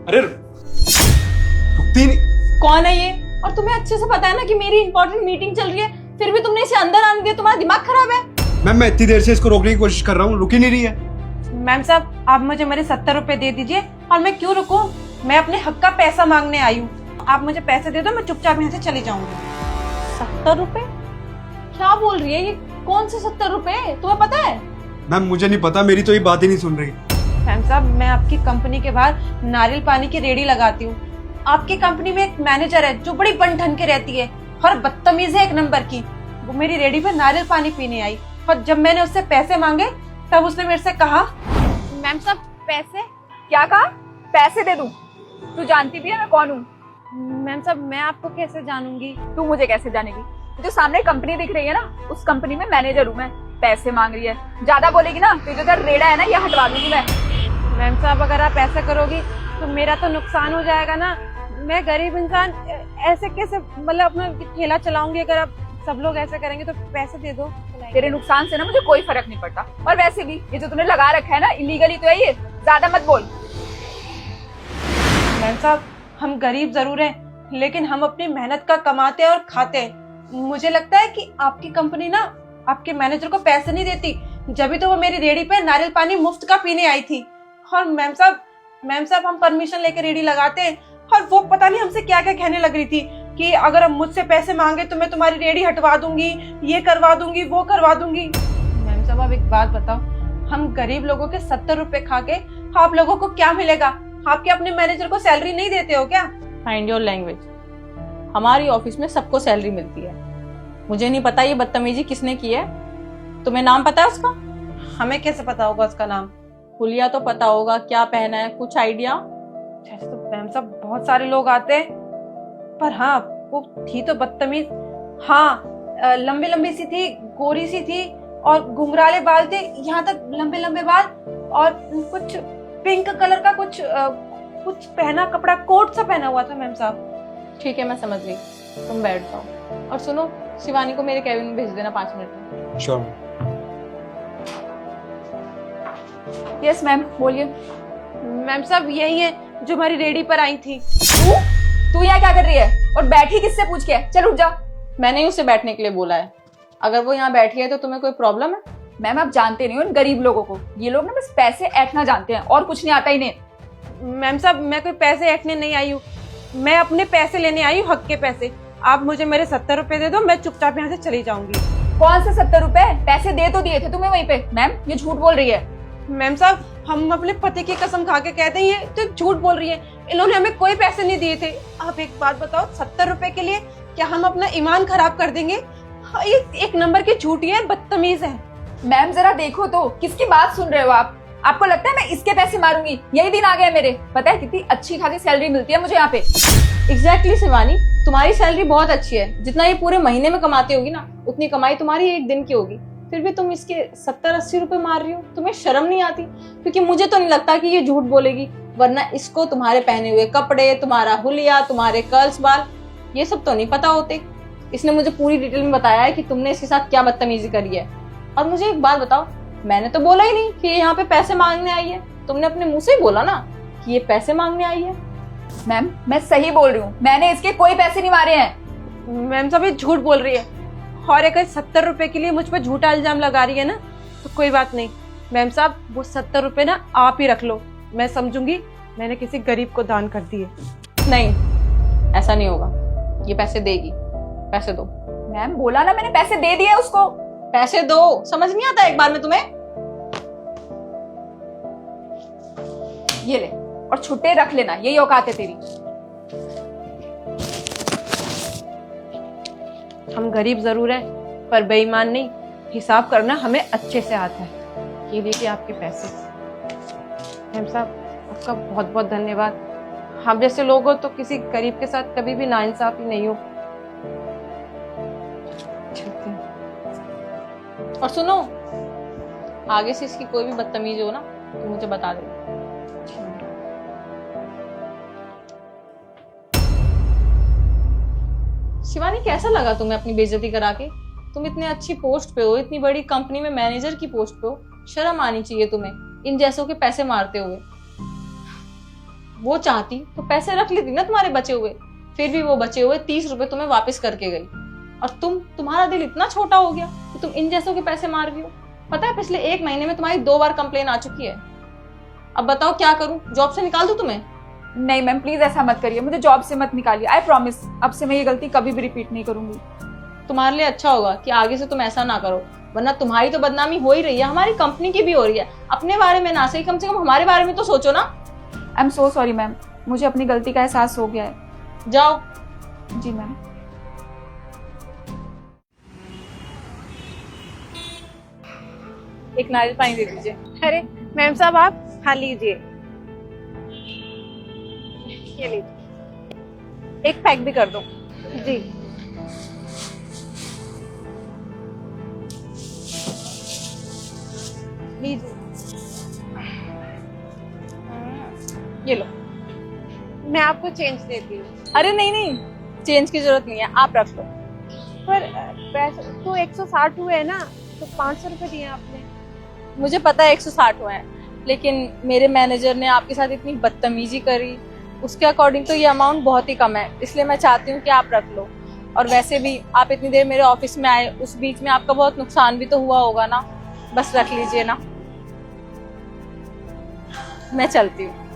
अरे रुकती नहीं। कौन है ये? और तुम्हें अच्छे से पता है ना कि मेरी इंपॉर्टेंट मीटिंग चल रही है, फिर भी तुमने इसे अंदर आने दिया। तुम्हारा दिमाग खराब है? मैम मैं इतनी देर से इसको रोकने की कोशिश कर रहा हूँ, रुक ही नहीं रही है। मैम साहब, आप मुझे मेरे 70 रुपए दे दीजिए। और मैं क्यों रुकूं? मैं अपने हक का पैसा मांगने आई हूँ। आप मुझे पैसे दे दो, मैं चुपचाप यहाँ से चली जाऊंगी। 70 रुपए? क्या बोल रही है ये? कौन से 70 रुपए? तुम्हें पता है? मैम मुझे नहीं पता, मेरी तो ये बात ही नहीं सुन रही। मैम साहब, मैं आपकी कंपनी के बाहर नारियल पानी की रेडी लगाती हूँ। आपकी कंपनी में एक मैनेजर है जो बड़ी बन ठन के रहती है और बदतमीज है एक नंबर की। वो मेरी रेडी पर नारियल पानी पीने आई और जब मैंने उससे पैसे मांगे तब उसने मेरे से कहा, मैम साहब पैसे? क्या कहा? पैसे दे दूं? तू जानती भी है मैं कौन हूँ? मैम साहब मैं आपको कैसे जानूंगी? तू मुझे कैसे जानेगी? जो सामने कंपनी दिख रही है ना, उस कंपनी में मैनेजर हूँ मैं। पैसे मांग रही है, ज्यादा बोलेगी ना तो जो तेरा रेड़ा है ना ये हटवा दूंगी मैं। मैम साहब अगर आप ऐसा करोगी तो मेरा तो नुकसान हो जाएगा ना। मैं गरीब इंसान ऐसे कैसे मतलब अपना ठेला चलाऊंगी? अगर आप सब लोग ऐसे करेंगे तो पैसे दे दो। तेरे नुकसान से ना मुझे कोई फर्क नहीं पड़ता। और वैसे भी ये जो तूने लगा रखा है ना इलीगली तो है ये, ज्यादा मत बोल। मैम साहब हम गरीब जरूर हैं लेकिन हम अपनी मेहनत का कमाते हैं और खाते हैं। मुझे लगता है कि आपकी कंपनी ना आपके मैनेजर को पैसे नहीं देती, जब भी तो वो मेरी रेडी पे नारियल पानी मुफ्त का पीने आई थी। और मैम साहब हम परमिशन लेके रेडी लगाते हैं और वो पता नहीं हमसे क्या क्या कहने लग रही थी कि अगर हम मुझसे पैसे मांगे तो मैं तुम्हारी रेडी हटवा दूंगी, ये करवा दूंगी, वो करवा दूंगी। मैम साहब आप एक बात बताओ, हम गरीब लोगों के 70 रुपए खा के आप लोगों को क्या मिलेगा? आप क्या अपने मैनेजर को सैलरी नहीं देते हो क्या? Mind your language. हमारी ऑफिस में सबको सैलरी मिलती है। मुझे नहीं पता ये बदतमीजी किसने की है। तुम्हें नाम पता है उसका? हमें कैसे पता होगा उसका नाम? हुलिया तो पता होगा, क्या पहना है, कुछ आइडिया? ऐसे तो मैम साहब बहुत सारे लोग आते हैं, पर हाँ वो थी तो बदतमीज। हाँ लंबी लंबी सी थी, गोरी सी थी और घुंघराले बाल थे, यहाँ तक लंबे लंबे बाल, और कुछ पिंक कलर का कुछ पहना कपड़ा, कोट सा पहना हुआ था। मैम साहब ठीक है मैं समझ गई, तुम बैठ जाओ। और सुनो, शिवानी को मेरे कैबिन में भेज देना 5 मिनट में। श्योर। यस मैम बोलिए। मैम साहब यही है जो हमारी रेडी पर आई थी। तू यहाँ क्या कर रही है और बैठी किससे पूछ के? चल उठ जा। मैंने ही उसे बैठने के लिए बोला है। अगर वो यहाँ बैठी है तो तुम्हें कोई प्रॉब्लम है? मैम आप जानते नहीं हो इन गरीब लोगों को, ये लोग ना बस पैसे ऐंठना जानते हैं और कुछ नहीं आता इन्हें। मैम साहब मैं कोई पैसे ऐंठने नहीं आई हूँ, मैं अपने पैसे लेने आई हूँ, हक के पैसे। आप मुझे मेरे 70 रुपए दे दो, मैं चुपचाप यहाँ से चली जाऊंगी। कौन से 70 रुपए? पैसे दे तो दिए थे तुम्हें वहीं पे। मैम ये झूठ बोल रही है। मैम साहब हम अपने पति की कसम खा के कहते हैं ये तो झूठ बोल रही है, इन्होंने हमें कोई पैसे नहीं दिए थे। आप एक बात बताओ, 70 रुपए के लिए क्या हम अपना ईमान खराब कर देंगे? हाँ, ये एक नंबर की झूठी है, बदतमीज है। मैम जरा देखो तो किसकी बात सुन रहे हो आप? आपको लगता है मैं इसके पैसे मारूंगी? यही दिन आ गया मेरे। पता है कितनी अच्छी खासी सैलरी मिलती है मुझे यहाँ पे। एग्जैक्टली शिवानी, तुम्हारी सैलरी बहुत अच्छी है। जितना ये पूरे महीने में कमाती होगी ना, उतनी कमाई तुम्हारी एक दिन की होगी। फिर भी तुम इसके 70-80 रुपए मार रही हो। तुम्हें शर्म नहीं आती? क्योंकि मुझे तो नहीं लगता कि ये झूठ बोलेगी, वरना इसको तुम्हारे पहने हुए कपड़े, तुम्हारा हुलिया, तुम्हारे कर्ल्स बाल, ये सब तो नहीं पता होते। इसने मुझे पूरी डिटेल में बताया है कि तुमने इसके साथ क्या बदतमीजी करी है। और मुझे एक बात बताओ, मैंने तो बोला ही नहीं कि ये यहाँ पे पैसे मांगने आई है। तुमने अपने मुंह से ही बोला ना कि ये पैसे मांगने आई है। मैम मैं सही बोल रही हूँ, मैंने इसके कोई पैसे नहीं मारे हैं। मैम साहब ये झूठ बोल रही है, और अगर 70 रुपए के लिए मुझ पर झूठा इल्जाम लगा रही है ना, तो कोई बात नहीं। मैम साहब वो 70 रुपए ना आप ही रख लो, मैं समझूंगी मैंने किसी गरीब को दान कर दिए। नहीं ऐसा नहीं होगा, ये पैसे देगी। पैसे दो। मैम बोला ना मैंने पैसे दे दिए उसको। पैसे दो। समझ नहीं आता एक बार में तुम्हें? ये ले और छुट्टे रख लेना, यही औकात है तेरी। हम गरीब जरूर हैं पर बेईमान नहीं, हिसाब करना हमें अच्छे से आता है। ये देखिए आपके पैसे। मैम साहब आपका बहुत बहुत धन्यवाद। हम जैसे लोग हो तो किसी गरीब के साथ कभी भी नाइंसाफी नहीं हो। और सुनो, आगे से इसकी कोई भी बदतमीजी हो ना तो मुझे बता दो। शिवानी कैसा लगा तुम्हें अपनी बेइज्जती करा के? तुम इतने अच्छी पोस्ट पे हो, इतनी बड़ी कंपनी में मैनेजर की पोस्ट पे हो, शर्म आनी चाहिए तुम्हें इन जैसों के पैसे मारते हुए। वो चाहती तो पैसे रख लेती ना तुम्हारे बचे हुए। फिर भी वो बचे हुए 30 रुपए तुम्हें वापस करके गई। और तुम्हारा दिल इतना छोटा हो गया कि तुम इन जैसों के पैसे मार रही हो। पता है पिछले 1 महीने में तुम्हारी 2 बार कंप्लेन आ चुकी है। अब बताओ क्या करूं, जॉब से निकाल दूं तुम्हें? नहीं मैम प्लीज ऐसा मत करिए, मुझे जॉब से मत निकालिए। आई प्रॉमिस अब से मैं ये गलती कभी भी रिपीट नहीं करूंगी। तुम्हारे लिए अच्छा होगा कि आगे से तुम ऐसा ना करो, वरना तुम्हारी तो बदनामी हो ही रही है, हमारी कंपनी की भी हो रही है। अपने बारे में ना सही, कम से कम हमारे बारे में तो सोचो ना। I am so sorry ma'am, मुझे अपनी गलती का एहसास हो गया है। जाओ। जी मैम। एक नारियल पानी दे दीजिए। अरे मैम साहब आप हाँ लीजिए, ये लीजिए, एक पैक भी कर दो। जी। लीजिए, ये लो। मैं आपको चेंज देती हूँ। अरे नहीं नहीं, चेंज की जरूरत नहीं है, आप रख लो। पर पैसे तो 160 हुए है ना, तो 500 रुपए दिए आपने। मुझे पता है 160 हुए हैं, लेकिन मेरे मैनेजर ने आपके साथ इतनी बदतमीजी करी, उसके अकॉर्डिंग तो ये अमाउंट बहुत ही कम है, इसलिए मैं चाहती हूँ कि आप रख लो। और वैसे भी आप इतनी देर मेरे ऑफिस में आए, उस बीच में आपका बहुत नुकसान भी तो हुआ होगा ना, बस रख लीजिए ना। मैं चलती हूँ।